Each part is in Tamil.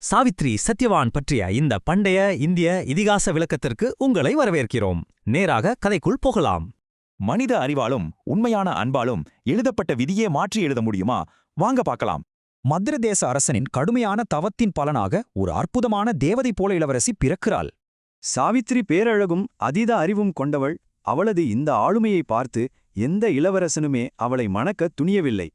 சாவித்ரி சத்யவான் பற்றிய இந்த பண்டைய இந்திய இதிகாச விளக்கத்திற்கு உங்களை வரவேற்கிறோம். நேராக கதைக்குள் போகலாம். மனித அறிவாலும் உண்மையான அன்பாலும் எழுதப்பட்ட விதியே மாற்றி எழுத முடியுமா? வாங்க பார்க்கலாம். மத்திர தேச அரசனின் கடுமையான தவத்தின் பலனாக ஒரு அற்புதமான தேவதை போல இளவரசி பிறக்கிறாள். சாவித்ரி பேரழகும் அதீத அறிவும் கொண்டவள். அவளது இந்த ஆளுமையை பார்த்து எந்த இளவரசனுமே அவளை மணக்க துணியவில்லை.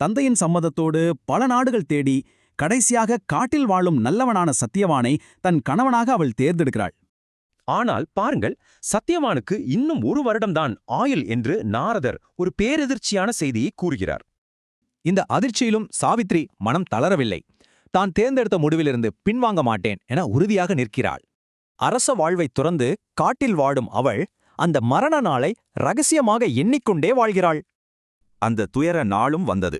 தந்தையின் சம்மதத்தோடு பல நாடுகள் தேடி கடைசியாக காட்டில் வாழும் நல்லவனான சத்தியவானை தன் கணவனாக அவள் தேர்ந்தெடுக்கிறாள். ஆனால் பாருங்கள், சத்தியவானுக்கு இன்னும் 1 வருடம்தான் ஆயுள் என்று நாரதர் ஒரு பேரெதிர்ச்சியான செய்தியை கூறுகிறார். இந்த அதிர்ச்சியிலும் சாவித்ரி மனம் தளரவில்லை. தான் தேர்ந்தெடுத்த முடிவிலிருந்து பின்வாங்க மாட்டேன் என உறுதியாக நிற்கிறாள். அரச வாழ்வைத் துறந்து காட்டில் வாடும் அவள் அந்த மரண நாளை ரகசியமாக எண்ணிக்கொண்டே வாழ்கிறாள். அந்த துயர நாளும் வந்தது.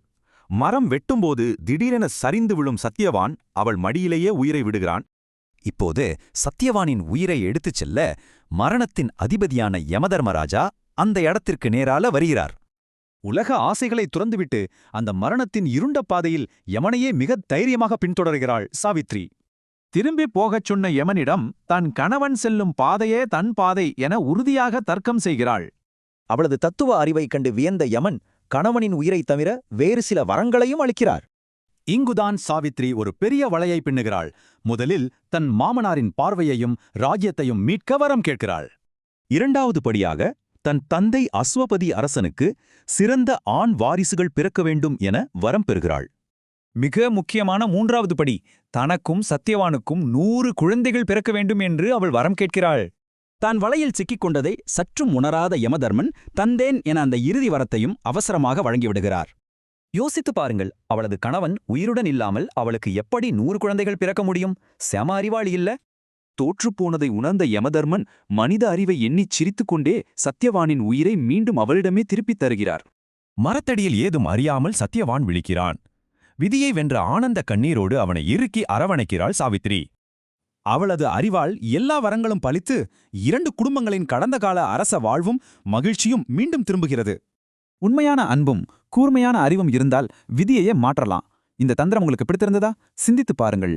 மரம் வெட்டும்போது திடீரென சரிந்து விழும் சத்தியவான் அவள் மடியிலேயே உயிரை விடுகிறான். இப்போது சத்தியவானின் உயிரை எடுத்துச் செல்ல மரணத்தின் அதிபதியான யமதர்மராஜா அந்த இடத்திற்கு நேரால வருகிறார். உலக ஆசைகளை துறந்துவிட்டு அந்த மரணத்தின் இருண்ட பாதையில் யமனையே மிகத் தைரியமாக பின்தொடர்கிறாள் சாவித்ரி. திரும்பி போகச் சொன்ன யமனிடம் தன் கணவன் செல்லும் பாதையே தன் பாதை என உறுதியாக தர்க்கம் செய்கிறாள். அவளது தத்துவ அறிவைக் கண்டு வியந்த யமன் கணவனின் உயிரைத் தவிர வேறு சில வரங்களையும் அளிக்கிறார். இங்குதான் சாவித்ரி ஒரு பெரிய வலையை பின்னுகிறாள். முதலில் தன் மாமனாரின் பார்வையையும் ராஜ்யத்தையும் மீட்க வரம் கேட்கிறாள். இரண்டாவது படியாக தன் தந்தை அஸ்வபதி அரசனுக்கு சிறந்த ஆண் வாரிசுகள் பிறக்க வேண்டும் என வரம் பெறுகிறாள். மிக முக்கியமான 3வது படி, தனக்கும் சத்தியவானுக்கும் 100 குழந்தைகள் பிறக்க வேண்டும் என்று அவள் வரம் கேட்கிறாள். தான் வலையில் சிக்கிக் கொண்டதை சற்றும் உணராத யமதர்மன் தந்தேன் என அந்த இறுதி வரத்தையும் அவசரமாக வழங்கிவிடுகிறார். யோசித்து பாருங்கள், அவளது கணவன் உயிருடன் இல்லாமல் அவளுக்கு எப்படி 100 குழந்தைகள் பிறக்க முடியும்? செம அறிவாளி இல்ல? தோற்றுப்போனதை உணர்ந்த யமதர்மன் மனித அறிவை எண்ணிச் சிரித்துக்கொண்டே சத்தியவானின் உயிரை மீண்டும் அவளிடமே திருப்பித் தருகிறார். மரத்தடியில் ஏதும் அறியாமல் சத்தியவான் விழிக்கிறான். விதியை வென்ற ஆனந்த கண்ணீரோடு அவனை இறுக்கி அரவணைக்கிறாள் சாவித்ரி. அவளது அறிவால் எல்லா வரங்களும் பலித்து 2 குடும்பங்களின் கடந்த கால அரச வாழ்வும் மகிழ்ச்சியும் மீண்டும் திரும்புகிறது. உண்மையான அன்பும் கூர்மையான அறிவும் இருந்தால் விதியையே மாற்றலாம். இந்த தந்திரம் உங்களுக்கு பிடித்திருந்ததா? சிந்தித்துப் பாருங்கள்.